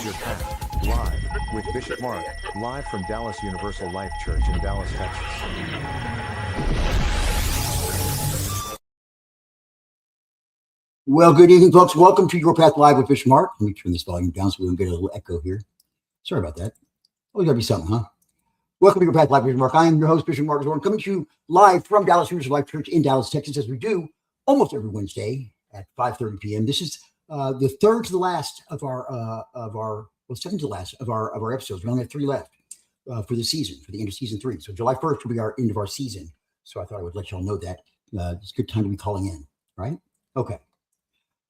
Your Path, Live, with Bishop Mark, live from Dallas Universal Life Church in Dallas, Texas. Well, good evening, folks. Welcome to Your Path Live with Bishop Mark. Let me turn this volume down so we don't get a little echo here. Sorry about that. Always gotta be something, huh? Welcome to Your Path Live with Bishop Mark. I am your host, Bishop Mark, coming to you live from Dallas Universal Life Church in Dallas, Texas, as we do almost every Wednesday at 5:30 p.m. This is the third to the last of our second to last of our episodes. We only have three left for the season, for the end of season 3. So July 1st will be our end of our season. So I thought I would let y'all know that it's a good time to be calling in, right? Okay.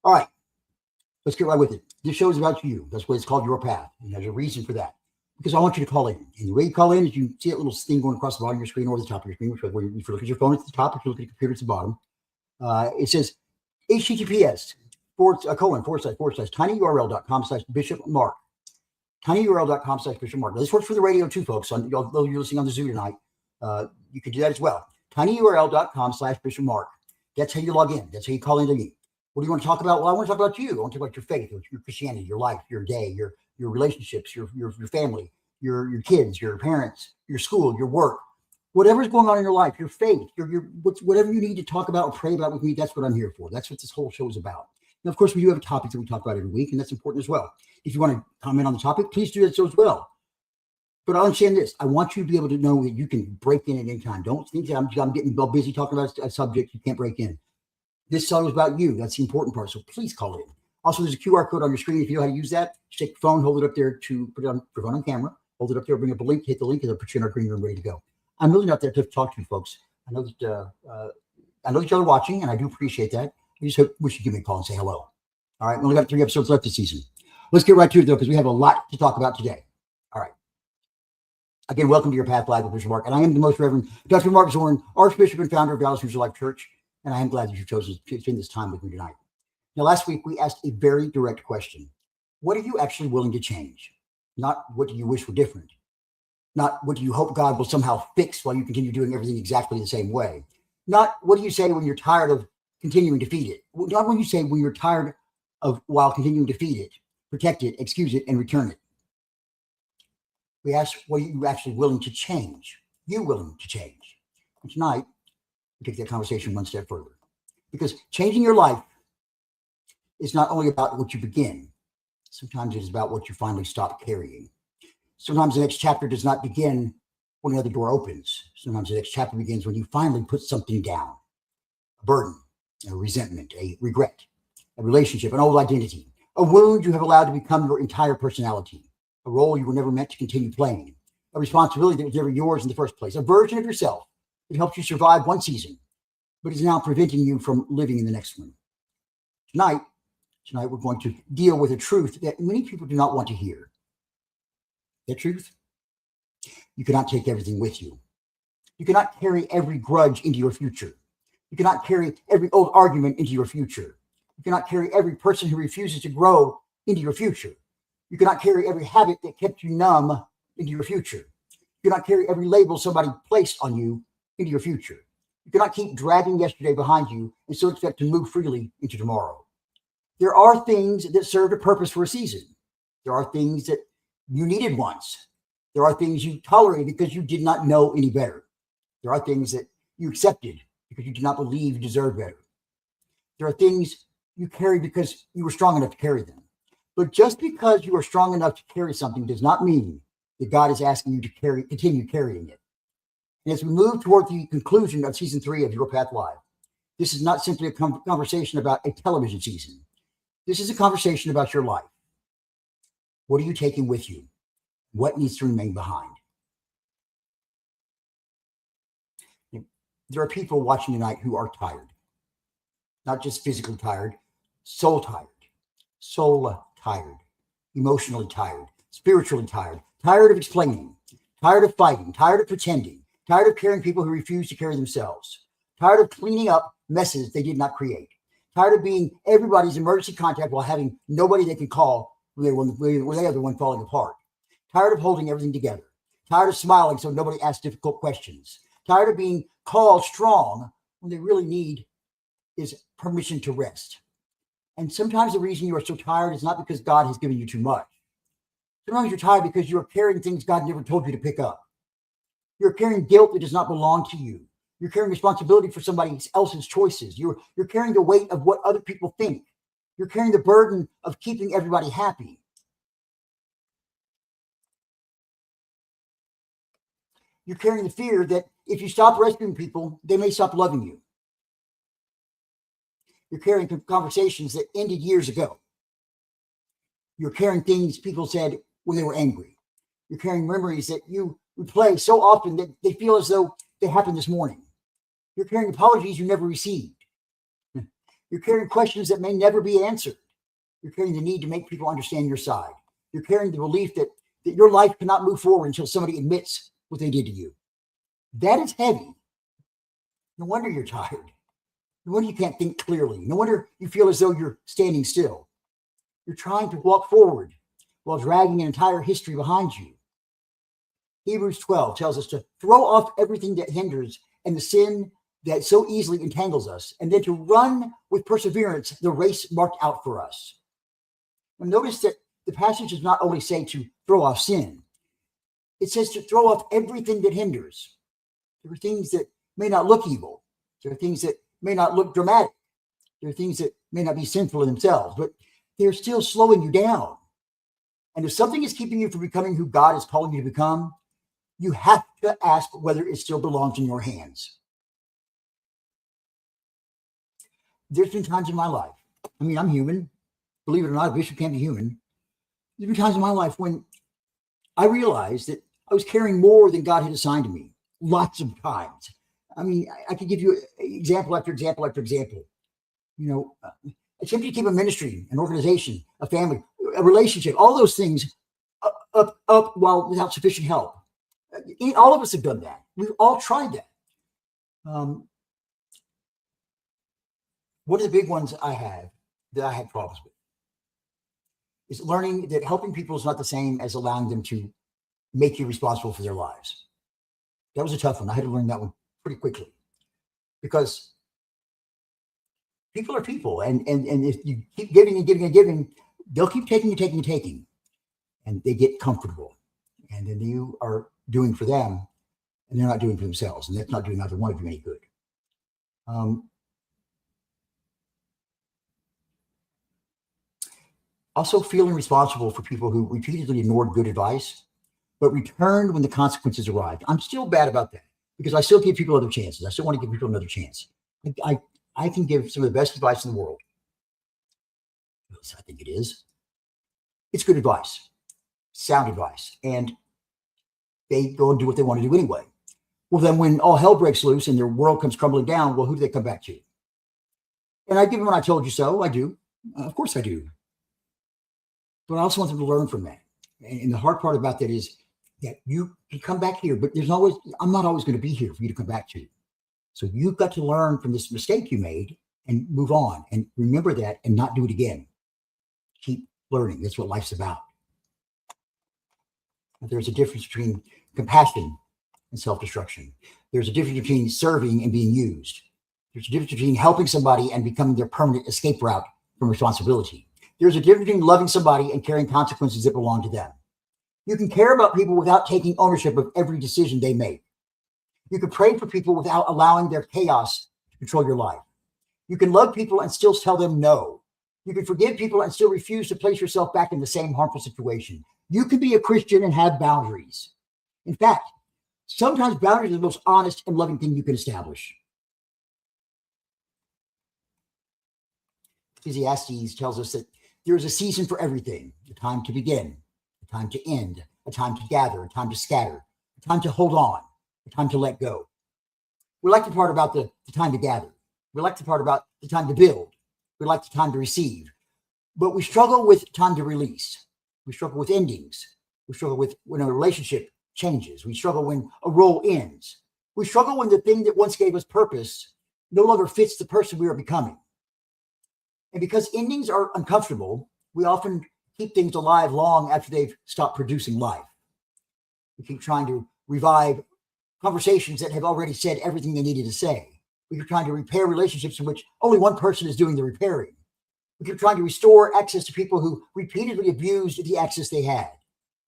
All right. Let's get right with it. This show is about you. That's why it's called Your Path. And there's a reason for that. Because I want you to call in. And the way you call in is you see that little thing going across the bottom of your screen or the top of your screen, which if you look at your phone, it's the top. If you look at your computer, it's the bottom. It says https://tinyurl.com/Bishop Mark. tinyurl.com/Bishop Mark. Now, this works for the radio too, folks. Although you're listening on the Zoo tonight, you can do that as well. tinyurl.com/Bishop Mark. That's how you log in. That's how you call into me. What do you want to talk about? Well, I want to talk about you. I want to talk about your faith, your Christianity, your life, your day, your relationships, your family, your kids, your parents, your school, your work, whatever's going on in your life, your faith, whatever you need to talk about or pray about with me. That's what I'm here for. That's what this whole show is about. Now, of course, we do have a topic that we talk about every week, and that's important as well. If you want to comment on the topic, please do that so as well. But I understand this. I want you to be able to know that you can break in at any time. Don't think that I'm getting busy talking about a subject you can't break in. This song is about you. That's the important part. So please call in. Also, there's a QR code on your screen. If you know how to use that, just take your phone, hold it up there to put it on camera. Hold it up there, bring up a link, hit the link, and they'll put you in our green room ready to go. I'm really not there to talk to you folks. I know that y'all are watching, and I do appreciate that. I just wish you'd give me a call and say hello. All right, we only got 3 episodes left this season. Let's get right to it, though, because we have a lot to talk about today. All right. Again, welcome to Your Path Live with Bishop Mark, and I am the Most Reverend Dr. Mark Zorn, Archbishop and founder of Dallas Universal Life Church, and I am glad that you've chosen to spend this time with me tonight. Now, last week, we asked a very direct question. What are you actually willing to change? Not what do you wish were different. Not what do you hope God will somehow fix while you continue doing everything exactly the same way. Not what do you say when you're tired of continuing to feed it. Not what you say when you're tired of while continuing to feed it, protect it, excuse it, and return it. We asked, what are you actually willing to change? You willing to change? And tonight, we take that conversation one step further. Because changing your life is not only about what you begin. Sometimes it is about what you finally stop carrying. Sometimes the next chapter does not begin when another door opens. Sometimes the next chapter begins when you finally put something down. A burden, a resentment, a regret, a relationship, an old identity, a wound you have allowed to become your entire personality, a role you were never meant to continue playing, a responsibility that was never yours in the first place, a version of yourself that helped you survive one season, but is now preventing you from living in the next one. Tonight, we're going to deal with a truth that many people do not want to hear. The truth? You cannot take everything with you. You cannot carry every grudge into your future. You cannot carry every old argument into your future. You cannot carry every person who refuses to grow into your future. You cannot carry every habit that kept you numb into your future. You cannot carry every label somebody placed on you into your future. You cannot keep dragging yesterday behind you and still expect to move freely into tomorrow. There are things that served a purpose for a season. There are things that you needed once. There are things you tolerated because you did not know any better. There are things that you accepted because you did not believe you deserved better. There are things you carry because you were strong enough to carry them. But just because you are strong enough to carry something does not mean that God is asking you to continue carrying it. And as we move toward the conclusion of season 3 of Your Path Live, this is not simply a conversation about a television season. This is a conversation about your life. What are you taking with you? What needs to remain behind? There are people watching tonight who are tired. Not just physically tired, soul tired, emotionally tired, spiritually tired, tired of explaining, tired of fighting, tired of pretending, tired of carrying people who refuse to carry themselves, tired of cleaning up messes they did not create, tired of being everybody's emergency contact while having nobody they can call when they are the one falling apart, tired of holding everything together, tired of smiling so nobody asks difficult questions, tired of being called strong when they really need is permission to rest. And sometimes the reason you are so tired is not because God has given you too much. Sometimes you're tired because you're carrying things God never told you to pick up. You're carrying guilt that does not belong to you. You're carrying responsibility for somebody else's choices. You're carrying the weight of what other people think. You're carrying the burden of keeping everybody happy. You're carrying the fear that if you stop rescuing people, they may stop loving you. You're carrying conversations that ended years ago. You're carrying things people said when they were angry. You're carrying memories that you replay so often that they feel as though they happened this morning. You're carrying apologies you never received. You're carrying questions that may never be answered. You're carrying the need to make people understand your side. You're carrying the belief that your life cannot move forward until somebody admits what they did to you. That is heavy. No wonder you're tired. No wonder you can't think clearly. No wonder you feel as though you're standing still. You're trying to walk forward while dragging an entire history behind you. Hebrews 12 tells us to throw off everything that hinders and the sin that so easily entangles us, and then to run with perseverance the race marked out for us. And notice that the passage does not only say to throw off sin, it says to throw off everything that hinders. There are things that may not look evil. There are things that may not look dramatic. There are things that may not be sinful in themselves, but they're still slowing you down. And if something is keeping you from becoming who God is calling you to become, you have to ask whether it still belongs in your hands. There's been times in my life, I mean, I'm human. Believe it or not, a bishop can't be human. There's been times in my life when I realized that I was carrying more than God had assigned to me. Lots of times. I mean, I could give you example after example after example. You know, attempting to keep a ministry, an organization, a family, a relationship, all those things up while without sufficient help. All of us have done that. We've all tried that. One of the big ones I had problems with is learning that helping people is not the same as allowing them to make you responsible for their lives. That was a tough one. I had to learn that one pretty quickly because people are people. And if you keep giving and giving and giving, they'll keep taking and taking and taking. And they get comfortable. And then you are doing for them and they're not doing for themselves. And that's not doing either one of you any good. Also feeling responsible for people who repeatedly ignored good advice, but returned when the consequences arrived. I'm still bad about that because I still give people other chances. I still want to give people another chance. I can give some of the best advice in the world. I think it is. It's good advice, sound advice, and they go and do what they want to do anyway. Well, then when all hell breaks loose and their world comes crumbling down, well, who do they come back to? And I give them when I told you so. I do. Of course I do. But I also want them to learn from that. And the hard part about that is that you can come back here, but I'm not always going to be here for you to come back to. So you've got to learn from this mistake you made and move on and remember that and not do it again. Keep learning. That's what life's about. There's a difference between compassion and self-destruction. There's a difference between serving and being used. There's a difference between helping somebody and becoming their permanent escape route from responsibility. There's a difference between loving somebody and carrying consequences that belong to them. You can care about people without taking ownership of every decision they make. You can pray for people without allowing their chaos to control your life. You can love people and still tell them no. You can forgive people and still refuse to place yourself back in the same harmful situation. You can be a Christian and have boundaries. In fact, sometimes boundaries are the most honest and loving thing you can establish. Ecclesiastes tells us that there is a season for everything, a time to begin, a time to end, a time to gather, a time to scatter, a time to hold on, a time to let go. We like the part about the time to gather. We like the part about the time to build. We like the time to receive. But we struggle with time to release. We struggle with endings. We struggle with when a relationship changes. We struggle when a role ends. We struggle when the thing that once gave us purpose no longer fits the person we are becoming. And because endings are uncomfortable, we often keep things alive long after they've stopped producing life. We keep trying to revive conversations that have already said everything they needed to say. We keep trying to repair relationships in which only one person is doing the repairing. We keep trying to restore access to people who repeatedly abused the access they had.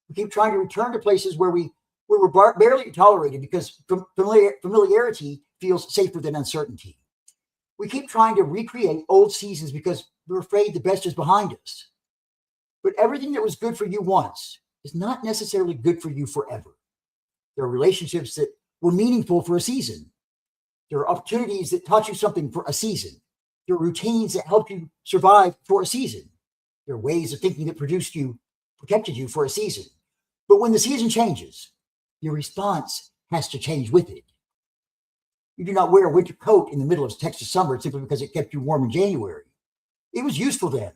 We keep trying to return to places where we're barely tolerated because familiarity feels safer than uncertainty. We keep trying to recreate old seasons because we're afraid the best is behind us. But everything that was good for you once is not necessarily good for you forever. There are relationships that were meaningful for a season. There are opportunities that taught you something for a season. There are routines that helped you survive for a season. There are ways of thinking that protected you for a season. But when the season changes, your response has to change with it. You do not wear a winter coat in the middle of Texas summer simply because it kept you warm in January. It was useful then.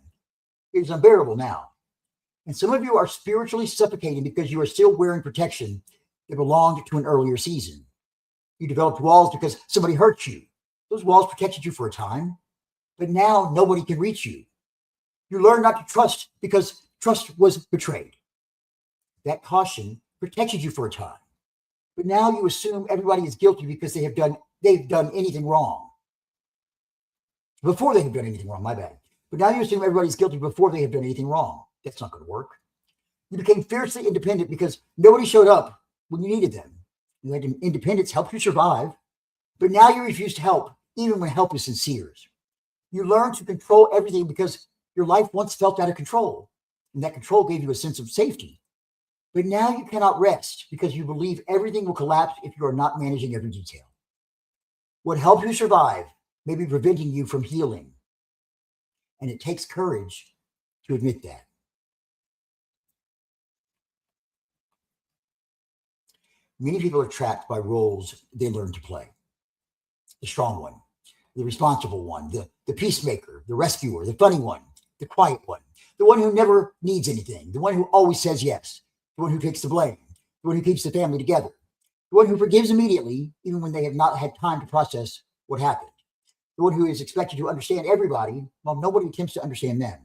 It is unbearable now. And some of you are spiritually suffocating because you are still wearing protection that belonged to an earlier season. You developed walls because somebody hurt you. Those walls protected you for a time, but now nobody can reach you. You learn not to trust because trust was betrayed. That caution protected you for a time, but now you assume everybody is guilty because they've done anything wrong. Before they have done anything wrong, my bad. But now you assume everybody's guilty before they have done anything wrong. That's not going to work. You became fiercely independent because nobody showed up when you needed them. You had independence help you survive, but now you refuse to help, even when help is sincere. You learn to control everything because your life once felt out of control, and that control gave you a sense of safety. But now you cannot rest because you believe everything will collapse if you are not managing every detail. What helped you survive may be preventing you from healing, and it takes courage to admit that. Many people are trapped by roles they learn to play. The strong one, the responsible one, the peacemaker, the rescuer, the funny one, the quiet one, the one who never needs anything, the one who always says yes, the one who takes the blame, the one who keeps the family together, the one who forgives immediately, even when they have not had time to process what happened, the one who is expected to understand everybody while nobody attempts to understand them.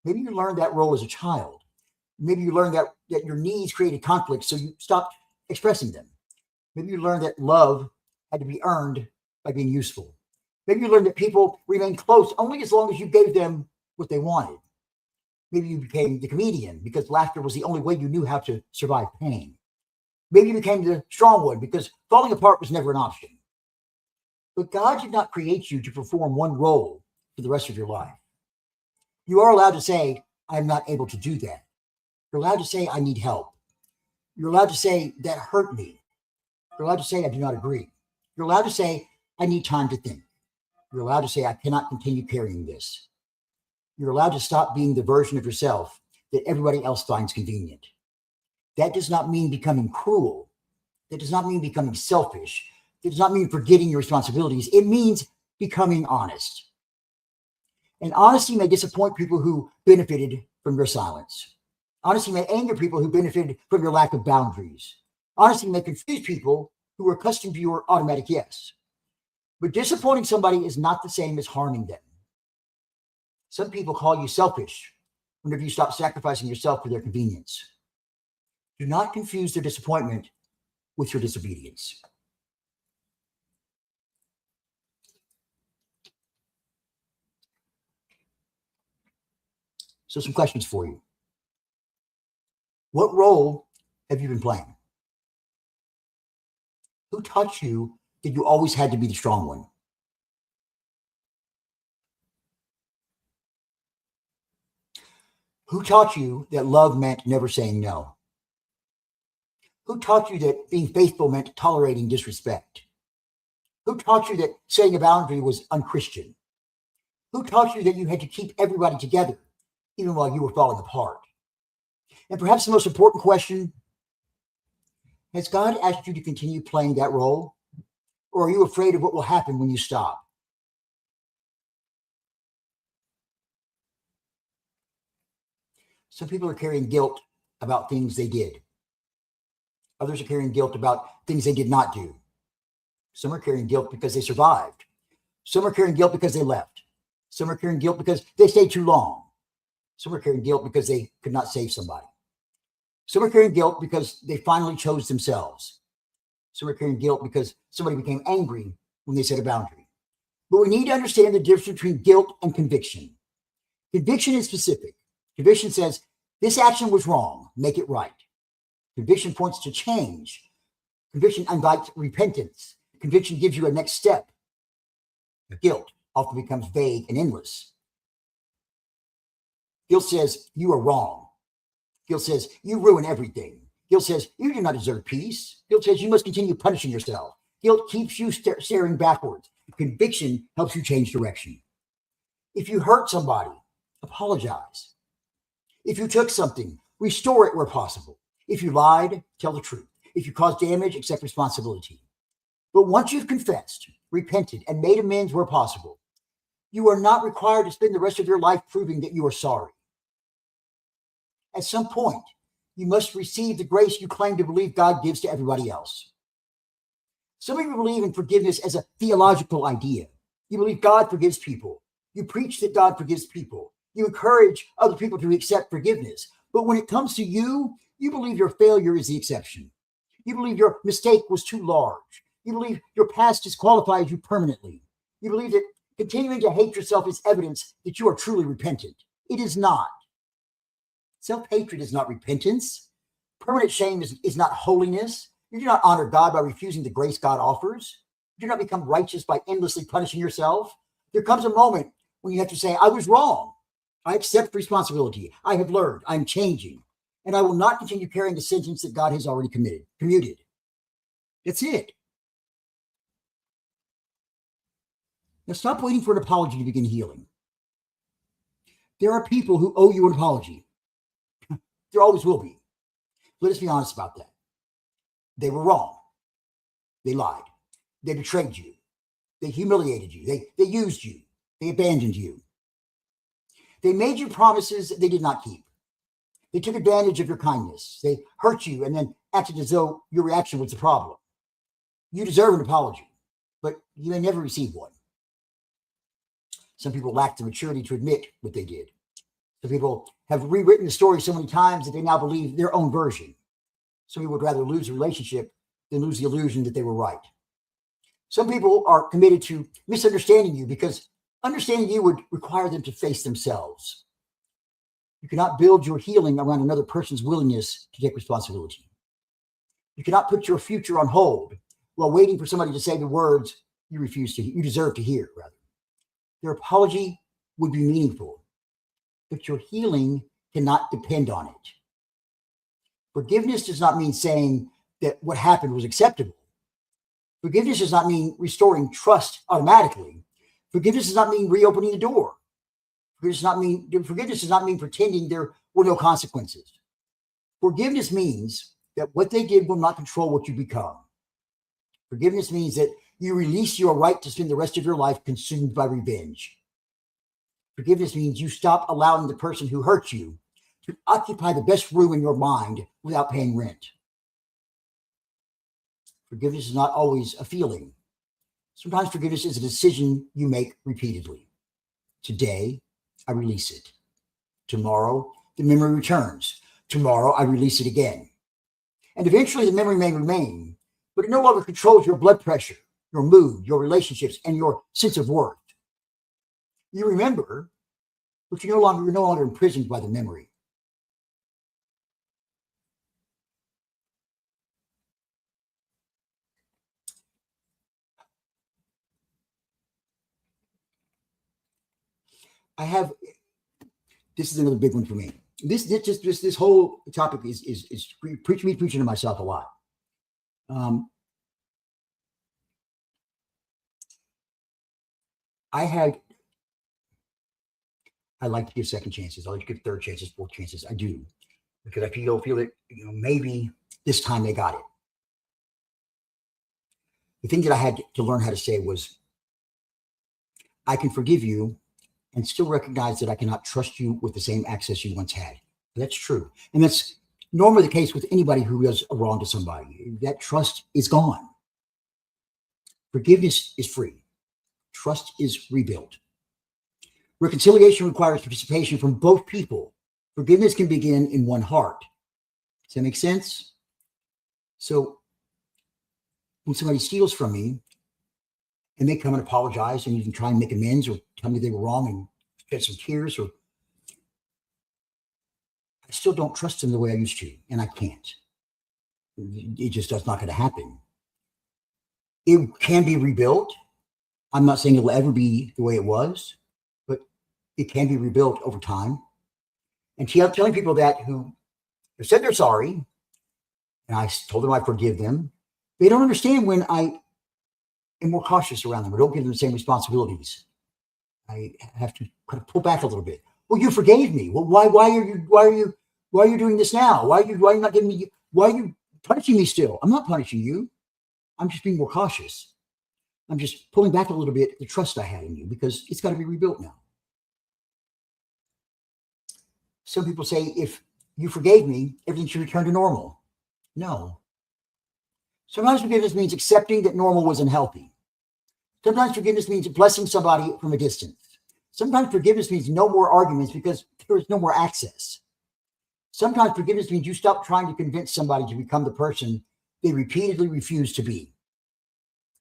Maybe you learned that role as a child. Maybe you learned that your needs created conflict, so you stopped expressing them. Maybe you learned that love had to be earned by being useful. Maybe you learned that people remained close only as long as you gave them what they wanted. Maybe you became the comedian because laughter was the only way you knew how to survive pain. Maybe you became the strong one because falling apart was never an option. But God did not create you to perform one role for the rest of your life. You are allowed to say, I'm not able to do that. You're allowed to say, I need help. You're allowed to say, that hurt me. You're allowed to say, I do not agree. You're allowed to say, I need time to think. You're allowed to say, I cannot continue carrying this. You're allowed to stop being the version of yourself that everybody else finds convenient. That does not mean becoming cruel. That does not mean becoming selfish. It does not mean forgetting your responsibilities. It means becoming honest. And honesty may disappoint people who benefited from your silence. Honesty may anger people who benefited from your lack of boundaries. Honesty may confuse people who are accustomed to your automatic yes. But disappointing somebody is not the same as harming them. Some people call you selfish whenever you stop sacrificing yourself for their convenience. Do not confuse their disappointment with your disobedience. So some questions for you. What role have you been playing? Who taught you that you always had to be the strong one? Who taught you that love meant never saying no? Who taught you that being faithful meant tolerating disrespect? Who taught you that setting a boundary was unchristian? Who taught you that you had to keep everybody together, even while you were falling apart? And perhaps the most important question, has God asked you to continue playing that role? Or are you afraid of what will happen when you stop? Some people are carrying guilt about things they did. Others are carrying guilt about things they did not do. Some are carrying guilt because they survived. Some are carrying guilt because they left. Some are carrying guilt because they stayed too long. Some are carrying guilt because they could not save somebody. Some are carrying guilt because they finally chose themselves. Some are carrying guilt because somebody became angry when they set a boundary. But we need to understand the difference between guilt and conviction. Conviction is specific. Conviction says, This action was wrong. Make it right. Conviction points to change. Conviction invites repentance. Conviction gives you a next step. Guilt often becomes vague and endless. Guilt says you are wrong. Guilt says you ruin everything. Guilt says you do not deserve peace. Guilt says you must continue punishing yourself. Guilt keeps you staring backwards. Conviction helps you change direction. If you hurt somebody, apologize. If you took something, restore it where possible. If you lied, tell the truth. If you caused damage, accept responsibility. But once you've confessed, repented, and made amends where possible, you are not required to spend the rest of your life proving that you are sorry. At some point, you must receive the grace you claim to believe God gives to everybody else. Some of you believe in forgiveness as a theological idea. You believe God forgives people. You preach that God forgives people. You encourage other people to accept forgiveness. But when it comes to you, you believe your failure is the exception. You believe your mistake was too large. You believe your past disqualifies you permanently. You believe that continuing to hate yourself is evidence that you are truly repentant. It is not. Self-hatred is not repentance. Permanent shame is not holiness. You do not honor God by refusing the grace God offers. You do not become righteous by endlessly punishing yourself. There comes a moment when you have to say, I was wrong. I accept responsibility. I have learned. I'm changing. And I will not continue carrying the sentence that God has already commuted. That's it. Now stop waiting for an apology to begin healing. There are people who owe you an apology. There always will be. Let us be honest about that. They were wrong. They lied. They betrayed you. They humiliated you. They used you. They abandoned you. They made you promises they did not keep. They took advantage of your kindness. They hurt you and then acted as though your reaction was the problem. You deserve an apology, but you may never receive one. Some people lack the maturity to admit what they did. Some people have rewritten the story so many times that they now believe their own version. Some people would rather lose a relationship than lose the illusion that they were right. Some people are committed to misunderstanding you because understanding you would require them to face themselves. You cannot build your healing around another person's willingness to take responsibility. You cannot put your future on hold while waiting for somebody to say the words you deserve to hear, rather. Their apology would be meaningful, but your healing cannot depend on it. Forgiveness does not mean saying that what happened was acceptable. Forgiveness does not mean restoring trust automatically. Forgiveness does not mean reopening the door. Forgiveness does not mean pretending there were no consequences. Forgiveness means that what they did will not control what you become. Forgiveness means that you release your right to spend the rest of your life consumed by revenge. Forgiveness means you stop allowing the person who hurt you to occupy the best room in your mind without paying rent. Forgiveness is not always a feeling. Sometimes forgiveness is a decision you make repeatedly. Today, I release it. Tomorrow, the memory returns. Tomorrow, I release it again. And eventually, the memory may remain, but it no longer controls your blood pressure, your mood, your relationships, and your sense of worth. You remember, but you're no longer imprisoned by the memory. This is another big one for me. This whole topic is preaching to myself a lot. I like to give second chances. I like to give third chances, fourth chances. I do, because I feel that maybe this time they got it. The thing that I had to learn how to say was, I can forgive you and still recognize that I cannot trust you with the same access you once had. That's true. And that's normally the case with anybody who does a wrong to somebody. That trust is gone. Forgiveness is free. Trust is rebuilt. Reconciliation requires participation from both people. Forgiveness can begin in one heart. Does that make sense? So when somebody steals from me and they come and apologize and you can try and make amends or tell me they were wrong and shed some tears, or I still don't trust them the way I used to, and I can't. It just does not going to happen. It can be rebuilt. I'm not saying it'll ever be the way it was, but it can be rebuilt over time. And telling people that who have said they're sorry, and I told them I forgive them, they don't understand when I am more cautious around them or don't give them the same responsibilities. I have to kind of pull back a little bit. Well, you forgave me. Well, why are you doing this now? Why are you not giving me? Why are you punishing me still? I'm not punishing you. I'm just being more cautious. I'm just pulling back a little bit the trust I had in you because it's got to be rebuilt now. Some people say, if you forgave me, everything should return to normal. No. Sometimes forgiveness means accepting that normal was unhealthy. Sometimes forgiveness means blessing somebody from a distance. Sometimes forgiveness means no more arguments because there is no more access. Sometimes forgiveness means you stop trying to convince somebody to become the person they repeatedly refuse to be.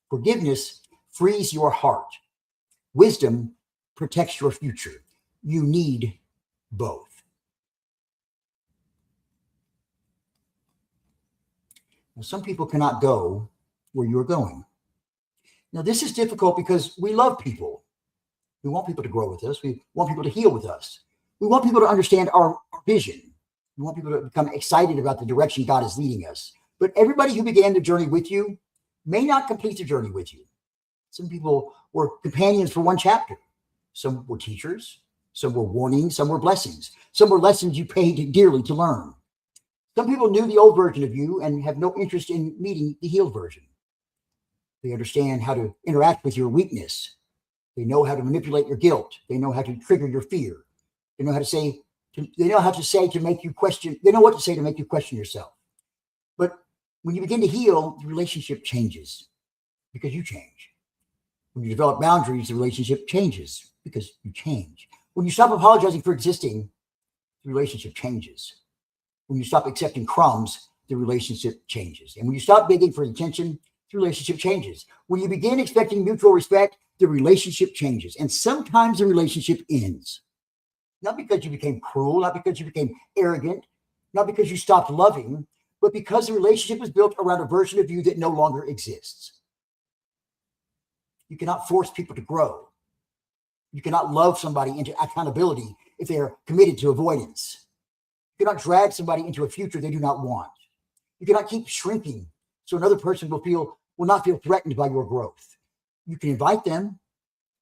Forgiveness frees your heart. Wisdom protects your future. You need both. Now, some people cannot go where you're going. Now, this is difficult because we love people. We want people to grow with us. We want people to heal with us. We want people to understand our vision. We want people to become excited about the direction God is leading us. But everybody who began the journey with you may not complete the journey with you. Some people were companions for one chapter. Some were teachers. Some were warnings. Some were blessings. Some were lessons you paid dearly to learn. Some people knew the old version of you and have no interest in meeting the healed version. They understand how to interact with your weakness. They know how to manipulate your guilt. They know how to trigger your fear. They know how to say, to make you question. They know what to say to make you question yourself. But when you begin to heal, the relationship changes because you change. When you develop boundaries, the relationship changes because you change. When you stop apologizing for existing, the relationship changes. When you stop accepting crumbs, the relationship changes. And when you stop begging for attention, the relationship changes. When you begin expecting mutual respect, the relationship changes. And sometimes the relationship ends. Not because you became cruel, not because you became arrogant, not because you stopped loving, but because the relationship was built around a version of you that no longer exists. You cannot force people to grow. You cannot love somebody into accountability if they are committed to avoidance. You cannot drag somebody into a future they do not want. You cannot keep shrinking so another person will not feel threatened by your growth. You can invite them,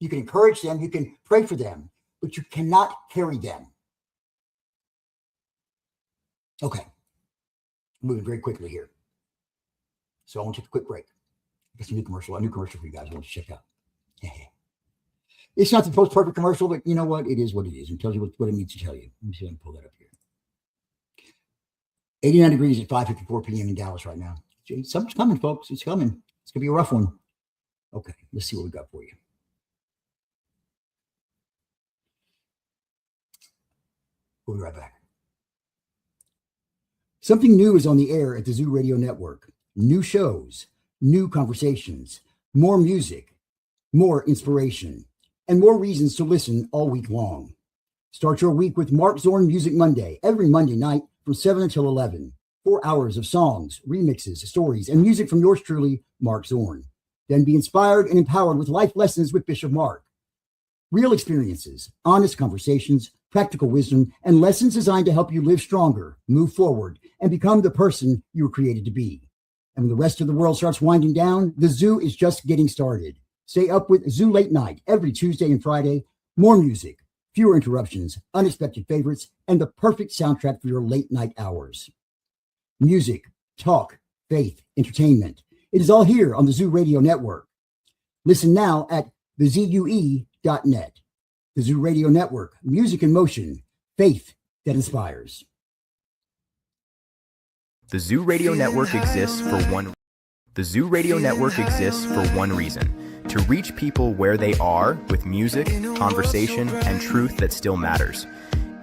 you can encourage them, you can pray for them, but you cannot carry them. Okay, moving very quickly here. So I want to take a quick break. It's a new commercial for you guys I want to check out. It's not the most perfect commercial, but you know what? It is what it is. It tells you what it needs to tell you. Let me see if I can pull that up here. 89 degrees at 5:54 p.m. in Dallas right now. Something's coming, folks. It's coming. It's going to be a rough one. Okay, let's see what we got for you. We'll be right back. Something new is on the air at the Zoo Radio Network. New shows, new conversations, more music, more inspiration, and more reasons to listen all week long. Start your week with Mark Zorn Music Monday, every Monday night from 7 until 11. 4 hours of songs, remixes, stories, and music from yours truly, Mark Zorn. Then be inspired and empowered with life lessons with Bishop Mark. Real experiences, honest conversations, practical wisdom, and lessons designed to help you live stronger, move forward, and become the person you were created to be. And when the rest of the world starts winding down, the Zoo is just getting started. Stay up with Zoo Late Night every Tuesday and Friday. More music, fewer interruptions, unexpected favorites, and the perfect soundtrack for your late night hours. Music, talk, faith, entertainment. It is all here on the Zoo Radio Network. Listen now at thezue.net. The Zoo Radio Network, music in motion, faith that inspires. The Zoo Radio Network exists for one. The Zoo Radio Network exists for one reason: to reach people where they are with music, conversation, and truth that still matters.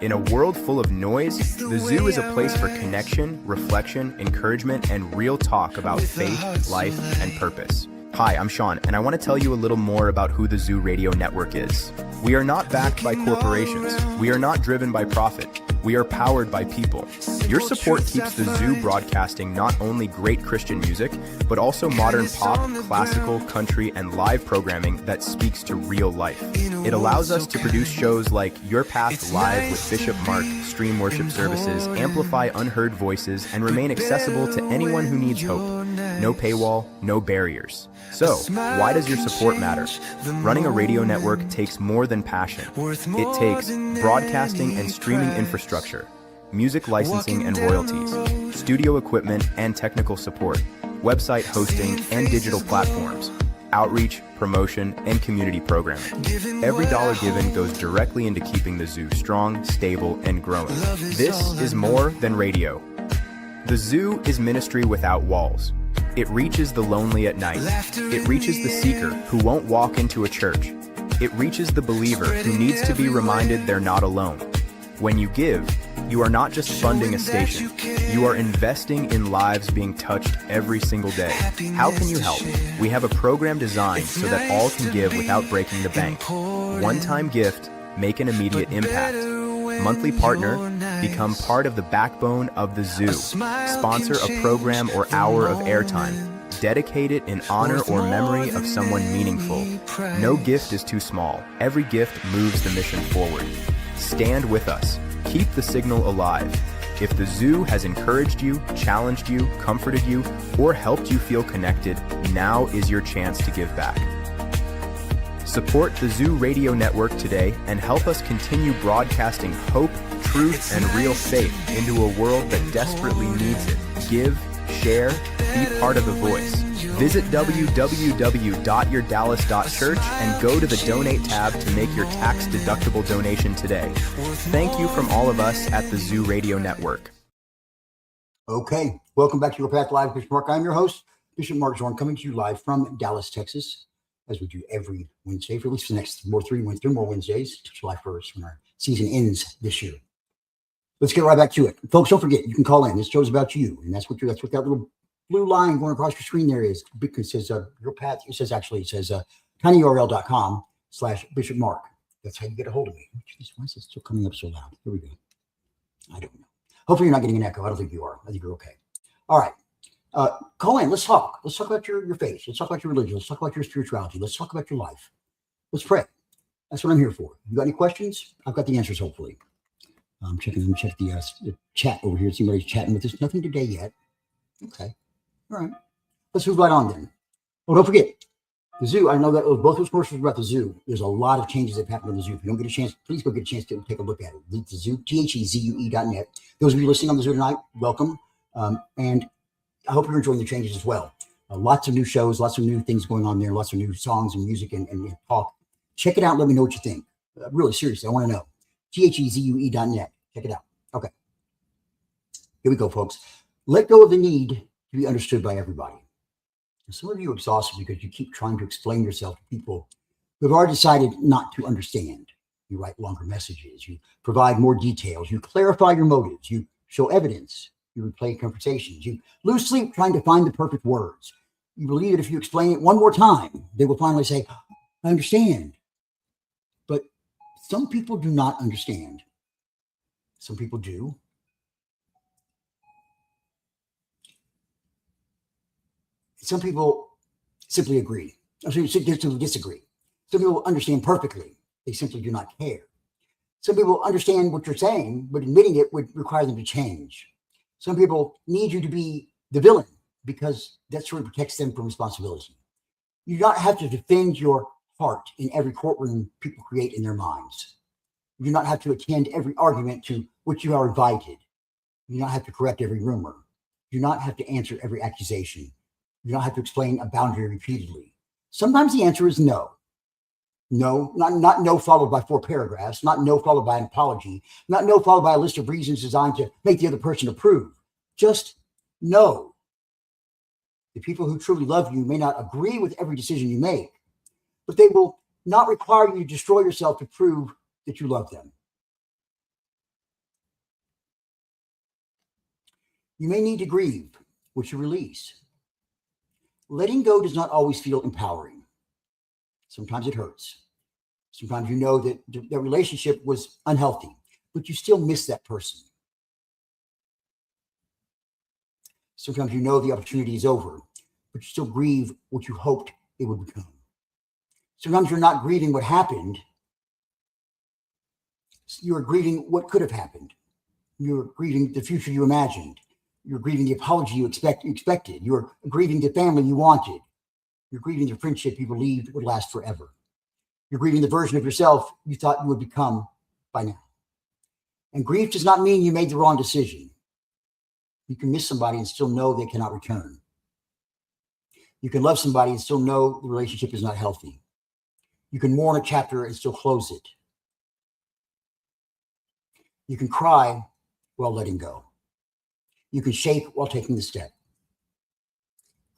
In a world full of noise, the Zoo is a place for connection, reflection, encouragement, and real talk about faith, life, and purpose. Hi, I'm Sean, and I want to tell you a little more about who the Zoo Radio Network is. We are not backed by corporations. We are not driven by profit. We are powered by people. Your support keeps the Zoo broadcasting not only great Christian music, but also modern pop, classical, country, and live programming that speaks to real life. It allows us to produce shows like Your Path Live with Bishop Mark, stream worship services, amplify unheard voices, and remain accessible to anyone who needs hope. No paywall, no barriers. So, why does your support matter? Running a radio network takes more than passion. It takes broadcasting and streaming infrastructure, music licensing and royalties, studio equipment and technical support, website hosting and digital platforms, outreach, promotion, and community programming. Every dollar given goes directly into keeping the Zoo strong, stable, and growing. This is more than radio. The Zoo is ministry without walls. It reaches the lonely at night. It reaches the seeker who won't walk into a church. It reaches the believer who needs to be reminded they're not alone. When you give, you are not just funding a station. You are investing in lives being touched every single day. How can you help? We have a program designed so that all can give without breaking the bank. One-time gift, make an immediate impact. Monthly partner, become part of the backbone of the Zoo. Sponsor a program or hour of airtime. Dedicate it in honor or memory of someone meaningful. No gift is too small. Every gift moves the mission forward. Stand with us. Keep the signal alive. If the Zoo has encouraged you, challenged you, comforted you, or helped you feel connected, now is your chance to give back. Support the Zoo Radio Network today and help us continue broadcasting hope, truth, and real faith into a world that desperately needs it. Give, share, be part of the voice. Visit www.yourdallas.church and go to the Donate tab to make your tax-deductible donation today. Thank you from all of us at the Zoo Radio Network. Okay, welcome back to Your Path Live, Bishop Mark. I'm your host, Bishop Mark Zorn, coming to you live from Dallas, Texas, as we do every Wednesday for at least the next three more Wednesdays to July 1st when our season ends this year. Let's get right back to it. Folks, don't forget, you can call in. This show's about you, and that's what that little blue line going across your screen there is. Because it says Your Path. It says tinyurl.com/Bishop Mark. That's how you get a hold of me. Jeez, why is it still coming up so loud? Here we go. I don't know. Hopefully you're not getting an echo. I don't think you are. I think you're okay. All right. Call in. Let's talk. Let's talk about your faith. Let's talk about your religion. Let's talk about your spirituality. Let's talk about your life. Let's pray. That's what I'm here for. You got any questions? I've got the answers, hopefully. I'm checking. Let me check the chat over here. Somebody's chatting with us. Nothing today yet. Okay. All right. Let's move right on then. Oh, don't forget the Zoo. I know that both those commercials about the Zoo. There's a lot of changes that happen in the Zoo. If you don't get a chance, please go get a chance to take a look at it. The Zoo, THEZUE.net. Those of you listening on the Zoo tonight, welcome. And I hope you're enjoying the changes as well. Lots of new shows, lots of new things going on there, lots of new songs and music and talk. Check it out. Let me know what you think. Really, seriously, I want to know. THEZUE.net. Check it out. Okay. Here we go, folks. Let go of the need to be understood by everybody. And some of you are exhausted because you keep trying to explain yourself to people who have already decided not to understand. You write longer messages. You provide more details. You clarify your motives. You show evidence. You replay conversations. You lose sleep trying to find the perfect words. You believe that if you explain it one more time, they will finally say, I understand. But some people do not understand. Some people do. Some people simply agree. Some people disagree. Some people understand perfectly. They simply do not care. Some people understand what you're saying, but admitting it would require them to change. Some people need you to be the villain because that sort of protects them from responsibility. You do not have to defend your heart in every courtroom people create in their minds. You do not have to attend every argument to which you are invited. You do not have to correct every rumor. You do not have to answer every accusation. You don't have to explain a boundary repeatedly. Sometimes the answer is no. No, not no followed by 4 paragraphs, not no followed by an apology, not no followed by a list of reasons designed to make the other person approve. Just no. The people who truly love you may not agree with every decision you make, but they will not require you to destroy yourself to prove that you love them. You may need to grieve, which you release. Letting go does not always feel empowering. Sometimes it hurts. Sometimes you know that the relationship was unhealthy, but you still miss that person. Sometimes you know the opportunity is over, but you still grieve what you hoped it would become. Sometimes you're not grieving what happened. You're grieving what could have happened. You're grieving the future you imagined. You're grieving the apology you expected. You're grieving the family you wanted. You're grieving the friendship you believed would last forever. You're grieving the version of yourself you thought you would become by now. And grief does not mean you made the wrong decision. You can miss somebody and still know they cannot return. You can love somebody and still know the relationship is not healthy. You can mourn a chapter and still close it. You can cry while letting go. You can shape while taking the step.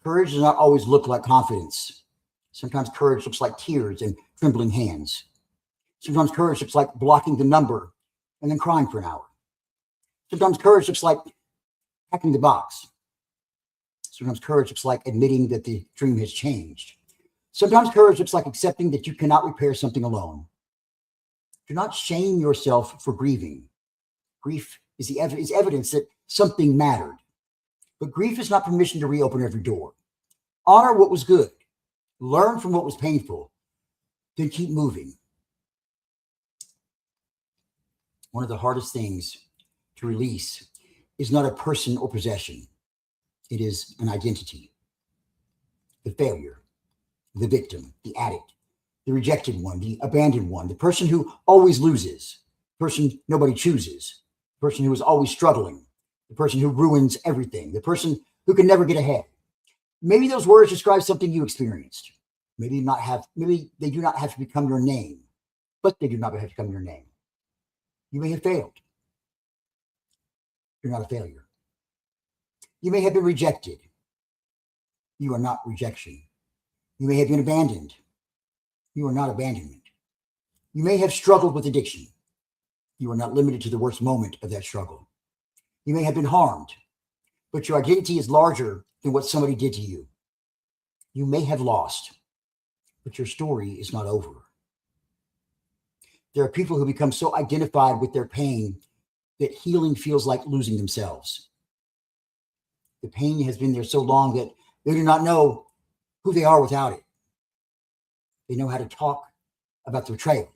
Courage does not always look like confidence. Sometimes courage looks like tears and trembling hands. Sometimes courage looks like blocking the number and then crying for an hour. Sometimes courage looks like packing the box. Sometimes courage looks like admitting that the dream has changed. Sometimes courage looks like accepting that you cannot repair something alone. Do not shame yourself for grieving. Grief is evidence that something mattered. But grief is not permission to reopen every door. Honor what was good. Learn from what was painful. Then keep moving. One of the hardest things to release is not a person or possession. It is an identity. The failure, the victim, the addict, the rejected one, the abandoned one, the person who always loses, the person nobody chooses, the person who is always struggling, the person who ruins everything, the person who can never get ahead. Maybe those words describe something you experienced. Maybe they do not have to become your name, but they do not have to become your name. You may have failed. You're not a failure. You may have been rejected. You are not rejection. You may have been abandoned. You are not abandonment. You may have struggled with addiction. You are not limited to the worst moment of that struggle. You may have been harmed, but your identity is larger than what somebody did to you. You may have lost, but your story is not over. There are people who become so identified with their pain that healing feels like losing themselves. The pain has been there so long that they do not know who they are without it. They know how to talk about the betrayal.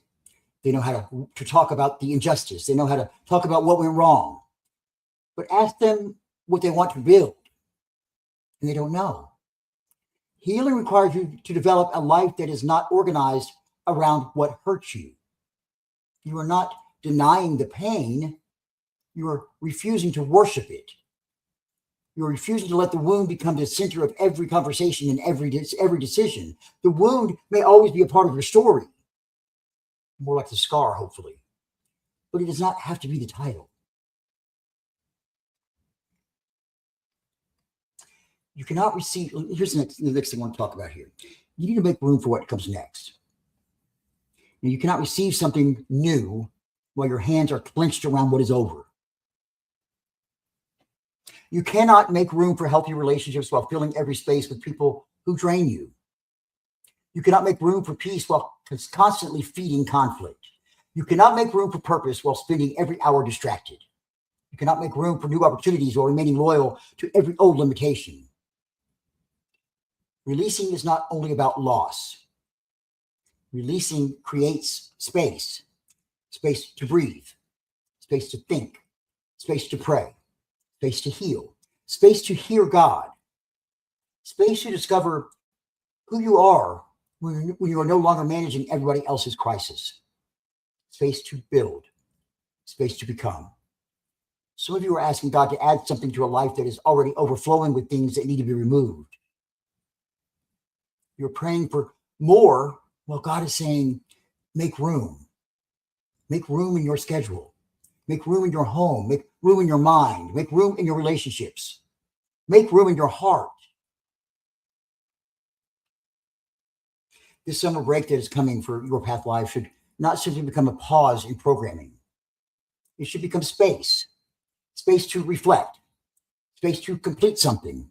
They know how to talk about the injustice. They know how to talk about what went wrong. But ask them what they want to build, and they don't know. Healing requires you to develop a life that is not organized around what hurts you. You are not denying the pain. You are refusing to worship it. You're refusing to let the wound become the center of every conversation and every decision. The wound may always be a part of your story, more like the scar, hopefully, but it does not have to be the title. You cannot receive. Here's the next thing I want to talk about here. You need to make room for what comes next. You cannot receive something new while your hands are clenched around what is over. You cannot make room for healthy relationships while filling every space with people who drain you. You cannot make room for peace while constantly feeding conflict. You cannot make room for purpose while spending every hour distracted. You cannot make room for new opportunities while remaining loyal to every old limitation. Releasing is not only about loss. Releasing creates space to breathe, space to think, space to pray, space to heal, space to hear God, space to discover who you are when you are no longer managing everybody else's crisis, space to build, space to become. Some of you are asking God to add something to a life that is already overflowing with things that need to be removed. You're praying for more. Well, God is saying, make room. Make room in your schedule. Make room in your home. Make room in your mind. Make room in your relationships. Make room in your heart. This summer break that is coming for Your Path Live should not simply become a pause in programming. It should become space to reflect, space to complete something,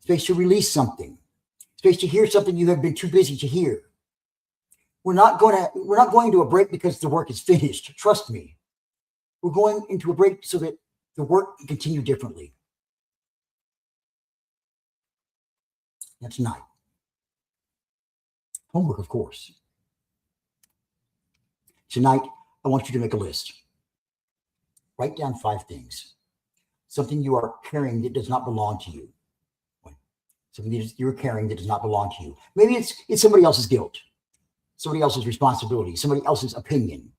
space to release something, space to hear something you have been too busy to hear. We're not going to a break because the work is finished. Trust me. We're going into a break so that the work can continue differently. That's tonight. Homework, of course. Tonight, I want you to make a list. Write down 5 things. Something you are carrying that does not belong to you. Something that you're carrying that does not belong to you. Maybe it's somebody else's guilt, somebody else's responsibility, somebody else's opinion.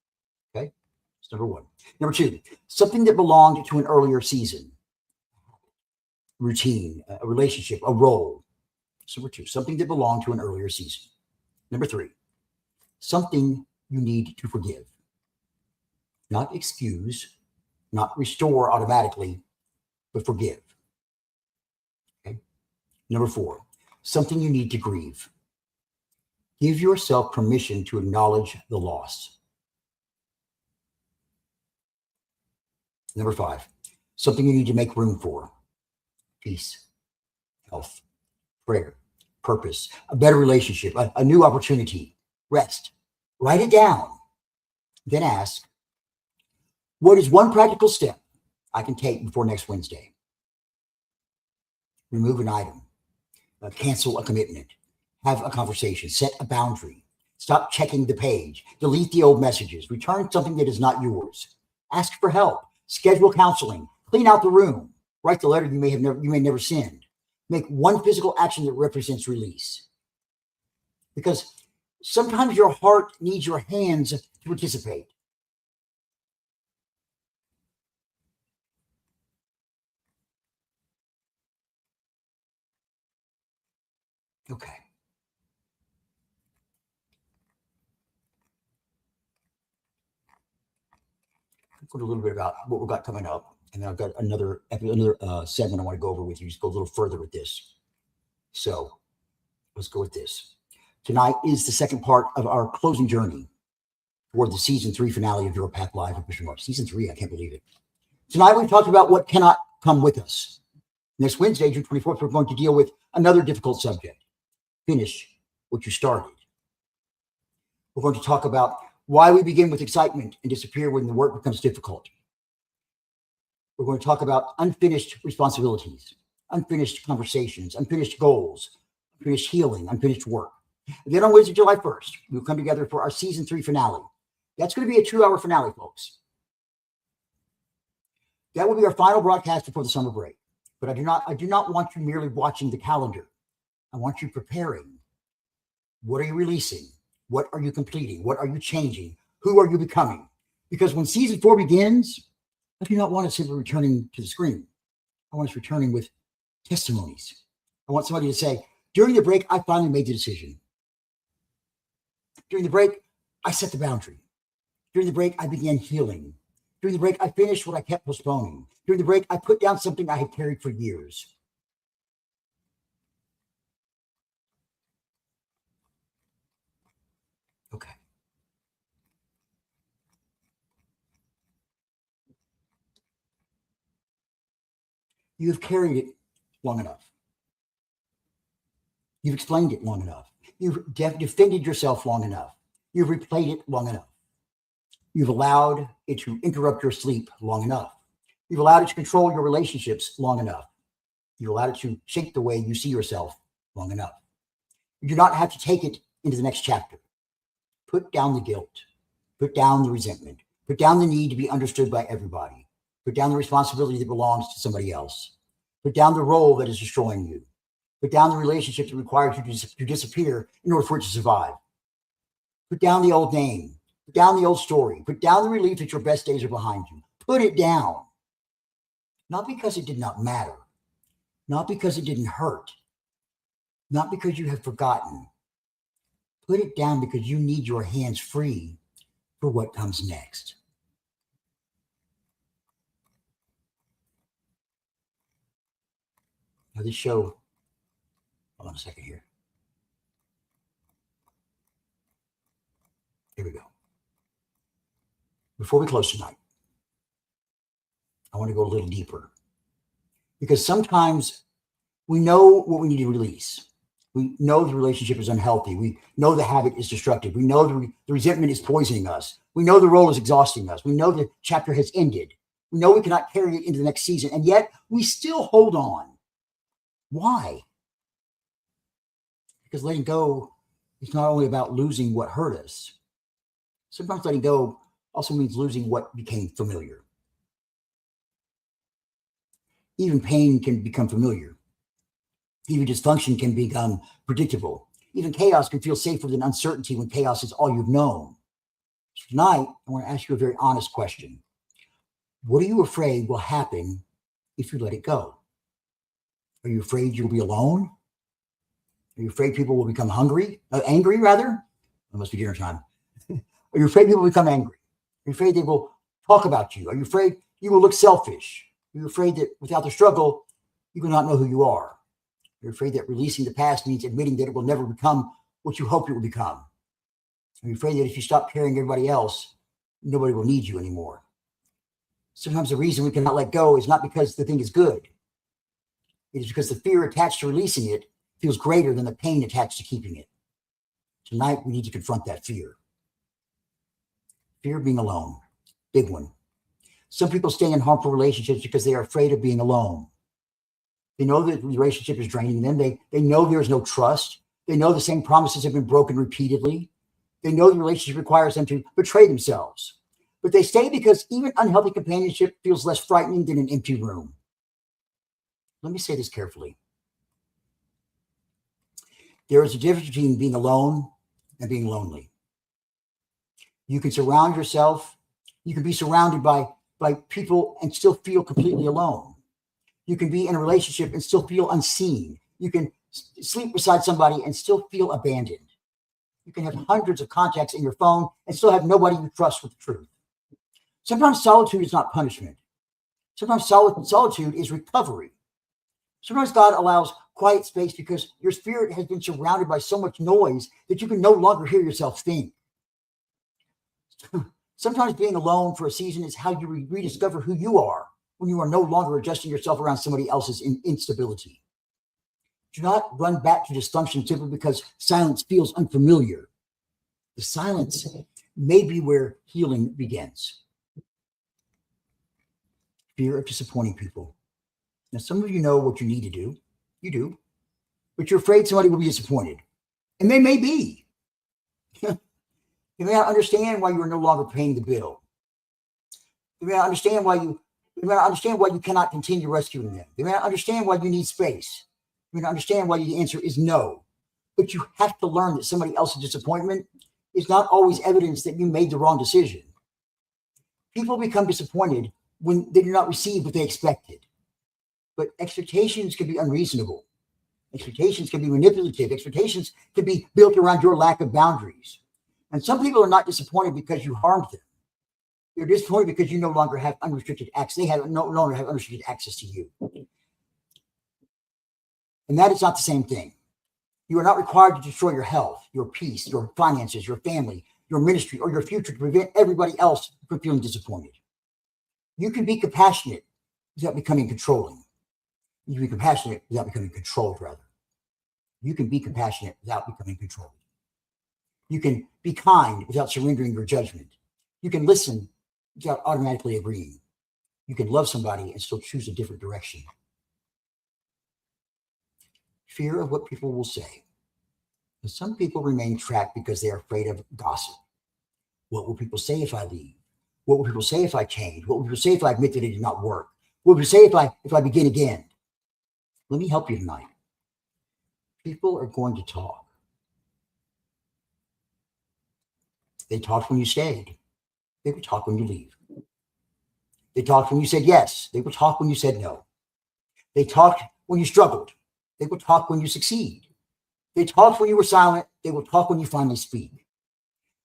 Okay? That's number 1. Number 2, something that belonged to an earlier season. Routine, a relationship, a role. So number 2, something that belonged to an earlier season. Number 3, something you need to forgive. Not excuse, not restore automatically, but forgive. Okay. Number 4, something you need to grieve. Give yourself permission to acknowledge the loss. Number 5, something you need to make room for. Peace, health, prayer, purpose, a better relationship, a new opportunity, rest. Write it down. Then ask, what is one practical step I can take before next Wednesday? Remove an item, cancel a commitment, have a conversation, set a boundary, stop checking the page, delete the old messages, return something that is not yours, ask for help, schedule counseling, clean out the room, write the letter you may never send, make one physical action that represents release. Because sometimes your heart needs your hands to participate. Okay. I'll talk a little bit about what we've got coming up. And then I've got another segment I want to go over with you. Just go a little further with this. So let's go with this. Tonight is the second part of our closing journey toward the season 3 finale of Your Path Live with Bishop Mark. Season 3, I can't believe it. Tonight we've talked about what cannot come with us. Next Wednesday, June 24th, we're going to deal with another difficult subject. Finish what you started. We're going to talk about why we begin with excitement and disappear when the work becomes difficult. We're going to talk about unfinished responsibilities, unfinished conversations, unfinished goals, unfinished healing, unfinished work. And then on Wednesday, July 1st, we'll come together for our season 3 finale. That's going to be a 2-hour finale, folks. That will be our final broadcast before the summer break. But I do not want you merely watching the calendar. I want you preparing. What are you releasing? What are you completing? What are you changing? Who are you becoming? Because when season 4 begins, I do not want it simply returning to the screen. I want us returning with testimonies. I want somebody to say, during the break, I finally made the decision. During the break, I set the boundary. During the break, I began healing. During the break, I finished what I kept postponing. During the break, I put down something I had carried for years. Okay. You have carried it long enough. You've explained it long enough. You've defended yourself long enough. You've replayed it long enough. You've allowed it to interrupt your sleep long enough. You've allowed it to control your relationships long enough. You've allowed it to shape the way you see yourself long enough. You do not have to take it into the next chapter. Put down the guilt. Put down the resentment. Put down the need to be understood by everybody. Put down the responsibility that belongs to somebody else. Put down the role that is destroying you. Put down the relationship that requires you to disappear in order for it to survive. Put down the old name. Put down the old story. Put down the relief that your best days are behind you. Put it down. Not because it did not matter. Not because it didn't hurt. Not because you have forgotten. Put it down because you need your hands free for what comes next. Now this show, hold on a second here. Here we go. Before we close tonight, I want to go a little deeper. Because sometimes We know what we need to release. We know the relationship is unhealthy. We know the habit is destructive. We know the resentment is poisoning us. We know the role is exhausting us. We know the chapter has ended. We know we cannot carry it into the next season, and yet we still hold on. Why? Because letting go is not only about losing what hurt us. Sometimes letting go also means losing what became familiar. Even pain can become familiar. Even dysfunction can become predictable. Even chaos can feel safer than uncertainty when chaos is all you've known. So tonight, I want to ask you a very honest question. What are you afraid will happen if you let it go? Are you afraid you'll be alone? Are you afraid people will become angry rather? It must be dinner time. Are you afraid people will become angry? Are you afraid they will talk about you? Are you afraid you will look selfish? Are you afraid that without the struggle, you will not know who you are? You're afraid that releasing the past means admitting that it will never become what you hope it will become. Are you afraid that if you stop caring everybody else, nobody will need you anymore? Sometimes the reason we cannot let go is not because the thing is good. It is because the fear attached to releasing it feels greater than the pain attached to keeping it. Tonight, we need to confront that fear. Fear of being alone, big one. Some people stay in harmful relationships because they are afraid of being alone. They know that the relationship is draining them. They know there's no trust. They know the same promises have been broken repeatedly. They know the relationship requires them to betray themselves. But they stay because even unhealthy companionship feels less frightening than an empty room. Let me say this carefully. There is a difference between being alone and being lonely. You can surround yourself. You can be surrounded by people and still feel completely alone. You can be in a relationship and still feel unseen. You can sleep beside somebody and still feel abandoned. You can have hundreds of contacts in your phone and still have nobody you trust with the truth. Sometimes solitude is not punishment. Sometimes solitude is recovery. Sometimes God allows quiet space because your spirit has been surrounded by so much noise that you can no longer hear yourself think. Sometimes being alone for a season is how you rediscover who you are when you are no longer adjusting yourself around somebody else's instability. Do not run back to dysfunction simply because silence feels unfamiliar. The silence may be where healing begins. Fear of disappointing people. Now, some of you know what you need to do. You do. But you're afraid somebody will be disappointed. And they may be. You may not understand why you are no longer paying the bill. You may not understand why you cannot continue rescuing them. You may not understand why you need space. You may not understand why the answer is no. But you have to learn that somebody else's disappointment is not always evidence that you made the wrong decision. People become disappointed when they do not receive what they expected. But expectations can be unreasonable. Expectations can be manipulative. Expectations can be built around your lack of boundaries. And some people are not disappointed because you harmed them. They're disappointed because you no longer have unrestricted access. They no longer have unrestricted access to you. And that is not the same thing. You are not required to destroy your health, your peace, your finances, your family, your ministry, or your future to prevent everybody else from feeling disappointed. You can be compassionate without becoming controlling. You can be compassionate without becoming controlled, rather. You can be compassionate without becoming controlled. You can be kind without surrendering your judgment. You can listen without automatically agreeing. You can love somebody and still choose a different direction. Fear of what people will say. And some people remain trapped because they are afraid of gossip. What will people say if I leave? What will people say if I change? What will people say if I admit that it did not work? What will people say if I begin again? Let me help you tonight. People are going to talk. They talked when you stayed. They will talk when you leave. They talked when you said yes. They will talk when you said no. They talked when you struggled. They will talk when you succeed. They talked when you were silent. They will talk when you finally speak.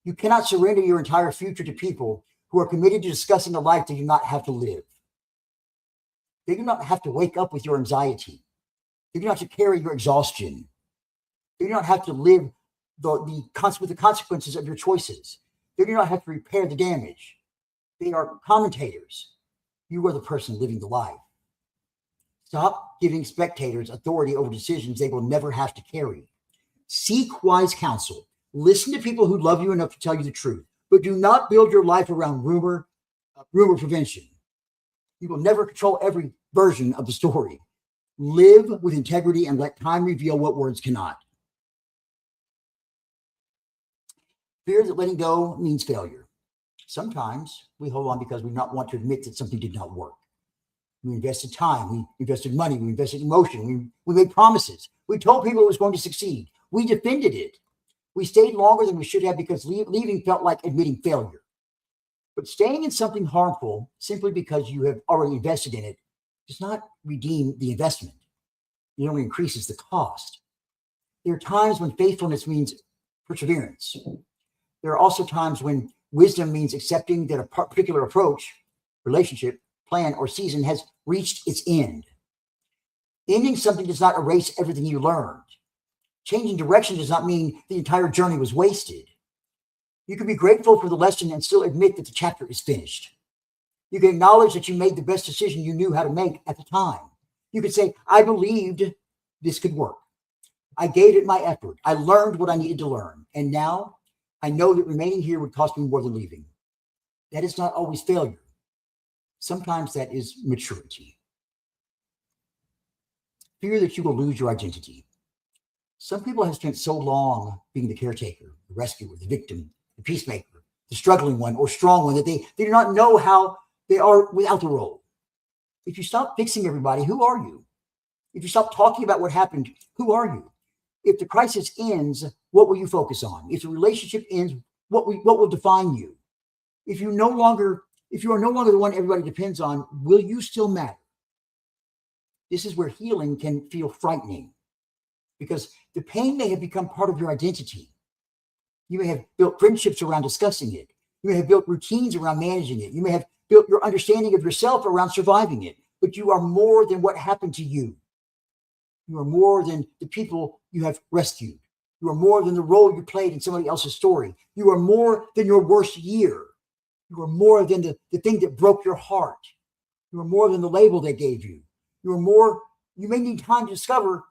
You cannot surrender your entire future to people who are committed to discussing a life they do not have to live. They do not have to wake up with your anxiety. They do not have to carry your exhaustion. They do not have to live with the consequences of your choices. They do not have to repair the damage. They are commentators. You are the person living the life. Stop giving spectators authority over decisions they will never have to carry. Seek wise counsel. Listen to people who love you enough to tell you the truth, but do not build your life around rumor prevention. You will never control every version of the story. Live with integrity and let time reveal what words cannot. Fear that letting go means failure. Sometimes we hold on because we not want to admit that something did not work. We invested time, we invested money, we invested emotion, we made promises. We told people it was going to succeed. We defended it. We stayed longer than we should have because leaving felt like admitting failure. But staying in something harmful simply because you have already invested in it does not redeem the investment. It only increases the cost. There are times when faithfulness means perseverance. There are also times when wisdom means accepting that a particular approach, relationship, plan, or season has reached its end. Ending something does not erase everything you learned. Changing direction does not mean the entire journey was wasted. You can be grateful for the lesson and still admit that the chapter is finished. You can acknowledge that you made the best decision you knew how to make at the time. You can say, I believed this could work. I gave it my effort. I learned what I needed to learn. And now I know that remaining here would cost me more than leaving. That is not always failure. Sometimes that is maturity. Fear that you will lose your identity. Some people have spent so long being the caretaker, the rescuer, the victim, the peacemaker, the struggling one or strong one that they do not know how they are without the role. If you stop fixing everybody, who are you? If you stop talking about what happened, who are you? If the crisis ends, what will you focus on? If the relationship ends, what will define you? If you are no longer the one everybody depends on, will you still matter? This is where healing can feel frightening because the pain may have become part of your identity. You may have built friendships around discussing it. You may have built routines around managing it. You may have built your understanding of yourself around surviving it, but you are more than what happened to you. You are more than the people you have rescued. You are more than the role you played in somebody else's story. You are more than your worst year. You are more than the thing that broke your heart. You are more than the label they gave you. You are more, you may need time to discover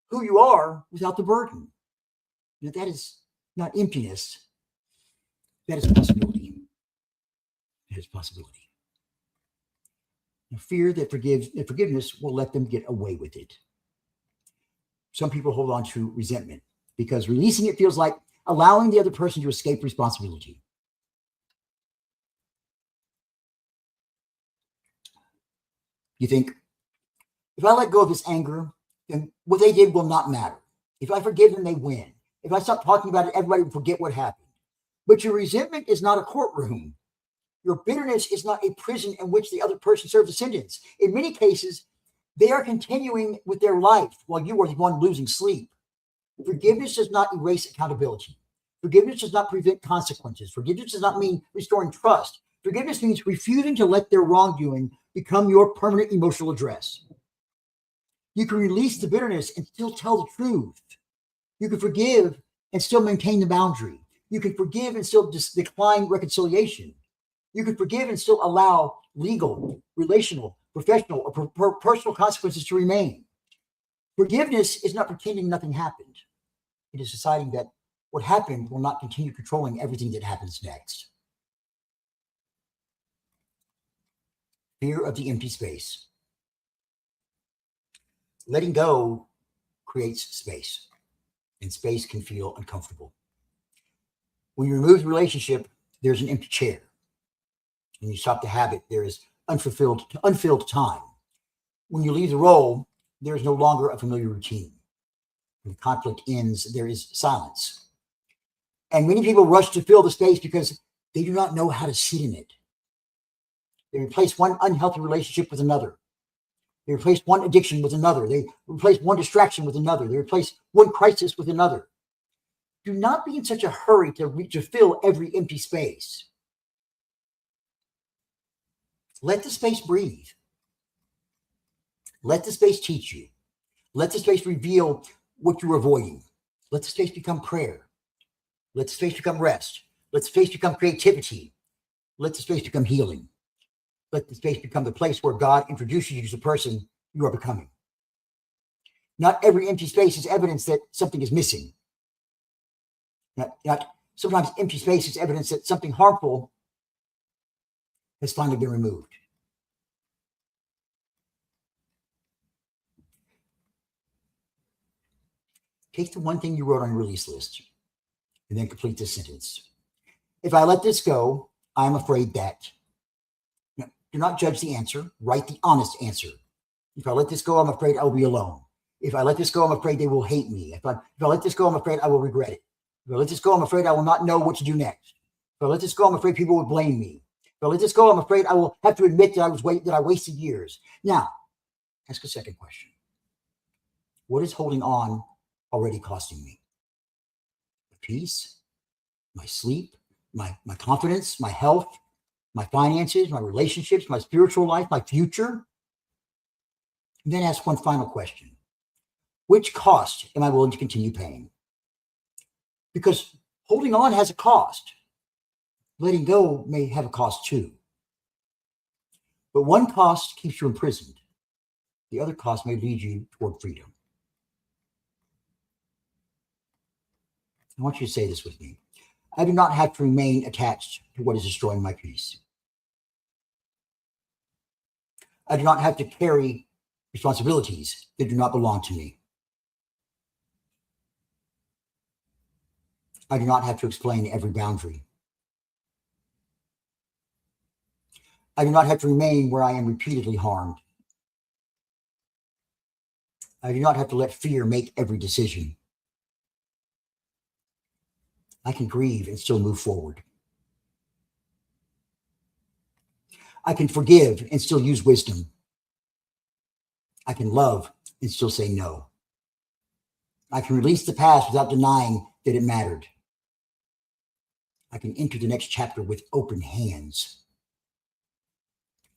who you are without the burden. Now, that is not emptiness. That is possibility. That is possibility. Now, fear that forgiveness will let them get away with it. Some people hold on to resentment because releasing it feels like allowing the other person to escape responsibility. You think, if I let go of this anger, then what they did will not matter. If I forgive them, they win. If I stop talking about it, everybody will forget what happened. But your resentment is not a courtroom. Your bitterness is not a prison in which the other person serves a sentence. In many cases, they are continuing with their life while you are the one losing sleep. Forgiveness does not erase accountability. Forgiveness does not prevent consequences. Forgiveness does not mean restoring trust. Forgiveness means refusing to let their wrongdoing become your permanent emotional address. You can release the bitterness and still tell the truth. You can forgive and still maintain the boundary. You can forgive and still decline reconciliation. You can forgive and still allow legal, relational, professional, or personal consequences to remain. Forgiveness is not pretending nothing happened. It is deciding that what happened will not continue controlling everything that happens next. Fear of the empty space. Letting go creates space, and space can feel uncomfortable. When you remove the relationship, there's an empty chair. When you stop the habit, there is unfilled time. When you leave the role, there is no longer a familiar routine. When conflict ends, there is silence. And many people rush to fill the space because they do not know how to sit in it. They replace one unhealthy relationship with another. They replace one addiction with another. They replace one distraction with another. They replace one crisis with another. Do not be in such a hurry to fill every empty space. Let the space breathe. Let the space teach you. Let the space reveal what you're avoiding. Let the space become prayer. Let the space become rest. Let the space become creativity. Let the space become healing. Let the space become the place where God introduces you to the person you are becoming. Not every empty space is evidence that something is missing. Not sometimes empty space is evidence that something harmful has finally been removed. Take the one thing you wrote on your release list and then complete this sentence. If I let this go, I'm afraid that. Do not judge the answer. Write the honest answer. If I let this go, I'm afraid I will be alone. If I let this go, I'm afraid they will hate me. If I let this go, I'm afraid I will regret it. If I let this go, I'm afraid I will not know what to do next. If I let this go, I'm afraid people will blame me. If I let this go, I'm afraid I will have to admit that I wasted years. Now, ask a second question. What is holding on already costing me? My peace, my sleep, my confidence, my health, my finances, my relationships, my spiritual life, my future? And then ask one final question. Which cost am I willing to continue paying? Because holding on has a cost. Letting go may have a cost too. But one cost keeps you imprisoned. The other cost may lead you toward freedom. I want you to say this with me. I do not have to remain attached to what is destroying my peace. I do not have to carry responsibilities that do not belong to me. I do not have to explain every boundary. I do not have to remain where I am repeatedly harmed. I do not have to let fear make every decision. I can grieve and still move forward. I can forgive and still use wisdom. I can love and still say no. I can release the past without denying that it mattered. I can enter the next chapter with open hands.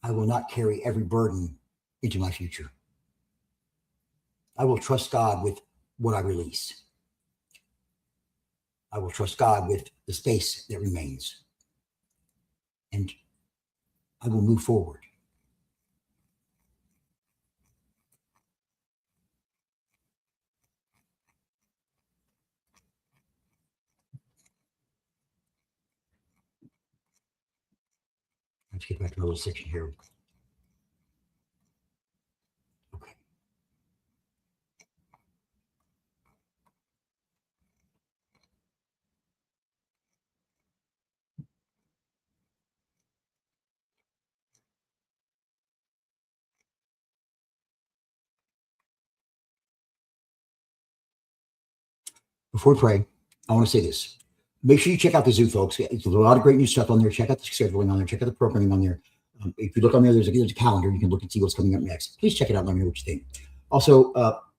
I will not carry every burden into my future. I will trust God with what I release. I will trust God with the space that remains. And I will move forward. Let's get back to the little section here. Okay. Before we pray, I want to say this. Make sure you check out the Zoo, folks. There's a lot of great new stuff on there. Check out the scheduling on there. Check out the programming on there. If you look on there, there's a calendar. You can look and see what's coming up next. Please check it out and let me know what you think. Also,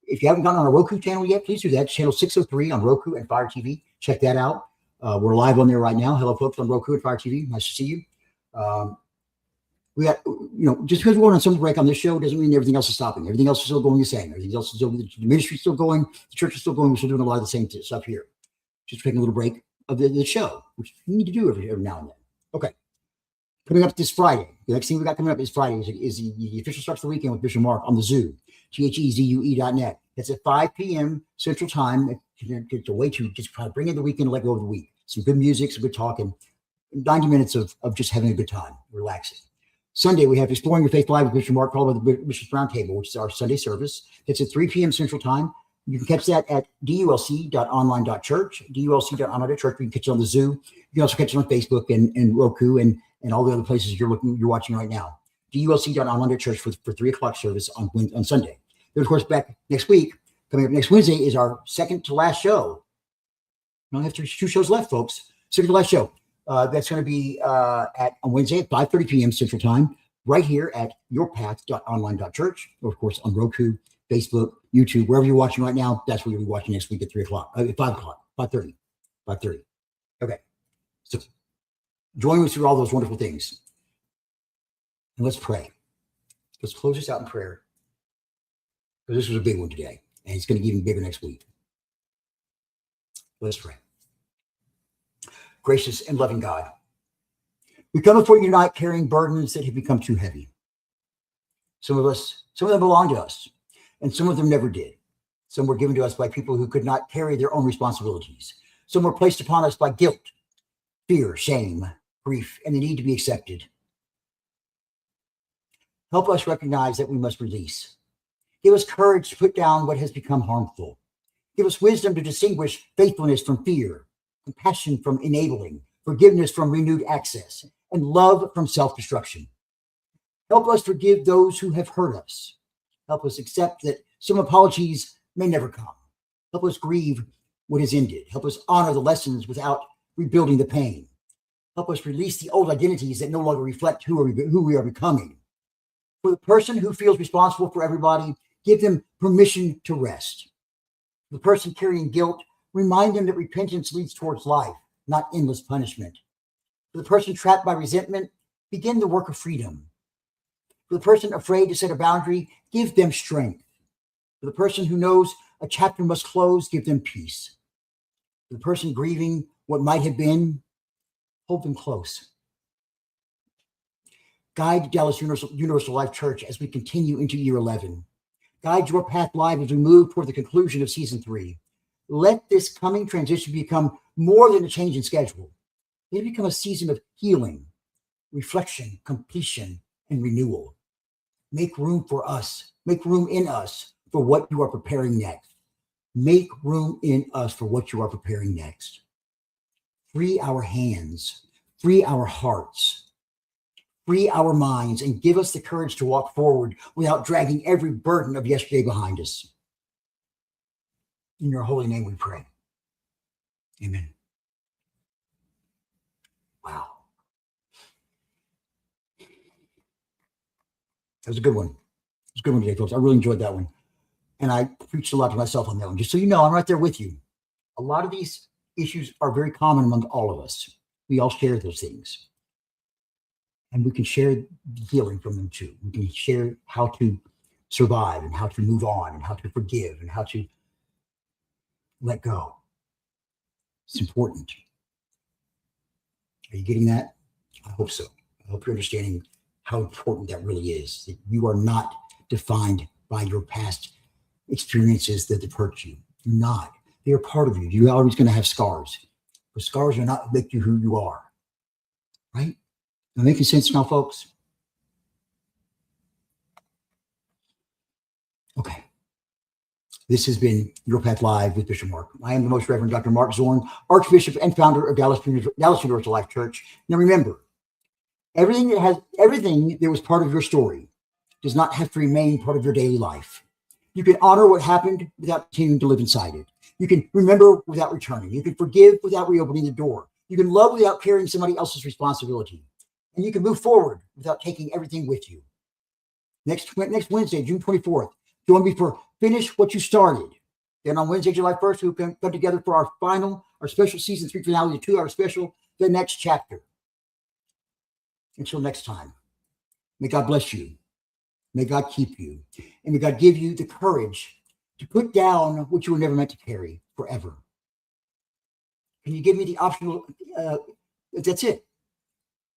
if you haven't gone on our Roku channel yet, please do that. Channel 603 on Roku and Fire TV. Check that out. We're live on there right now. Hello, folks on Roku and Fire TV. Nice to see you. We got, just because we're going on some break on this show doesn't mean everything else is stopping. Everything else is still going the same. Everything else is still, the ministry's still going. The church is still going. We're still doing a lot of the same stuff here. Just taking a little break of the show, which we need to do every now and then. Okay. Coming up this Friday. The next thing we got coming up is Friday is the official starts the weekend with Bishop Mark on the Zoo, THEZUE.net. It's at 5 p.m. Central Time. It's a way to just try to bring in the weekend and let go of the week. Some good music, some good talking, 90 minutes of just having a good time, relaxing. Sunday, we have Exploring Your Faith Live with Bishop Mark, followed by the Bishop's Roundtable, which is our Sunday service. It's at 3 p.m. Central Time. You can catch that at dulc.online.church, dulc.online.church. You can catch it on the Zoo. You can also catch it on Facebook and Roku and all the other places you're watching right now. dulc.online.church for 3 o'clock service on Sunday. Then, of course, back next week, coming up next Wednesday is our second to last show. We only have 2 shows left, folks. Second to last show. That's going to be on Wednesday at 5:30 p.m. Central Time, right here at yourpath.online.church, or of course on Roku, Facebook, YouTube, wherever you're watching right now. That's where you'll be watching next week at 3 o'clock, 5 o'clock, 5:30. Okay. So join us through all those wonderful things. And let's pray. Let's close this out in prayer. Because this was a big one today, and it's going to get even bigger next week. Let's pray. Gracious and loving God, we come before you tonight carrying burdens that have become too heavy. Some of them belong to us, and some of them never did. Some were given to us by people who could not carry their own responsibilities. Some were placed upon us by guilt, fear, shame, grief, and the need to be accepted. Help us recognize that we must release. Give us courage to put down what has become harmful. Give us wisdom to distinguish faithfulness from fear, compassion from enabling, forgiveness from renewed access, and love from self-destruction. Help us forgive those who have hurt us. Help us accept that some apologies may never come. Help us grieve what has ended. Help us honor the lessons without rebuilding the pain. Help us release the old identities that no longer reflect who we are becoming. For the person who feels responsible for everybody, give them permission to rest. For the person carrying guilt, remind them that repentance leads towards life, not endless punishment. For the person trapped by resentment, begin the work of freedom. For the person afraid to set a boundary, give them strength. For the person who knows a chapter must close, give them peace. For the person grieving what might have been, hold them close. Guide Dallas Universal Life Church as we continue into year 11. Guide your path live as we move toward the conclusion of season 3. Let this coming transition become more than a change in schedule. Let it become a season of healing, reflection, completion, and renewal. Make room for us. Make room in us for what you are preparing next. Make room in us for what you are preparing next. Free our hands, free our hearts, free our minds, and give us the courage to walk forward without dragging every burden of yesterday behind us. In your holy name we pray. Amen. Wow. That was a good one. It was a good one today, folks. I really enjoyed that one. And I preached a lot to myself on that one. Just so you know, I'm right there with you. A lot of these issues are very common among all of us. We all share those things. And we can share the healing from them too. We can share how to survive and how to move on and how to forgive and how to let go. It's important. Are you getting that? I hope so. I hope you're understanding how important that really is. That you are not defined by your past experiences that have hurt you. You're not. They are part of you. You're always going to have scars. But scars are not make you who you are. Right? Am I making sense now, folks? Okay. This has been Your Path Live with Bishop Mark. I am the Most Reverend Dr. Mark Zorn, Archbishop and founder of Dallas Universal Life Church. Now remember, everything that was part of your story does not have to remain part of your daily life. You can honor what happened without continuing to live inside it. You can remember without returning. You can forgive without reopening the door. You can love without carrying somebody else's responsibility. And you can move forward without taking everything with you. Next Wednesday, June 24th, join me for Finish What You Started. Then on Wednesday, July 1st, we'll come together for our special season 3 finale, the 2-hour special, The Next Chapter. Until next time, may God bless you. May God keep you. And may God give you the courage to put down what you were never meant to carry forever. Can you give me the optional, that's it.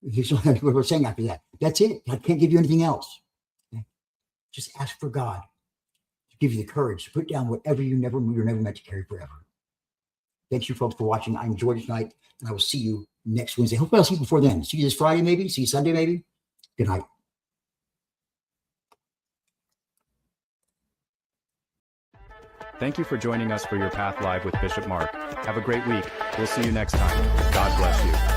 What we're saying after that. That's it. I can't give you anything else. Okay? Just ask for God to give you the courage to put down whatever you're never meant to carry forever. Thanks you folks for watching. I enjoyed it tonight, and I will see you next Wednesday. Hopefully I'll see you before then. See you this Friday maybe. See you Sunday maybe. Good night. Thank you for joining us for Your Path Live with Bishop Mark. Have a great week. We'll see you next time. God bless you.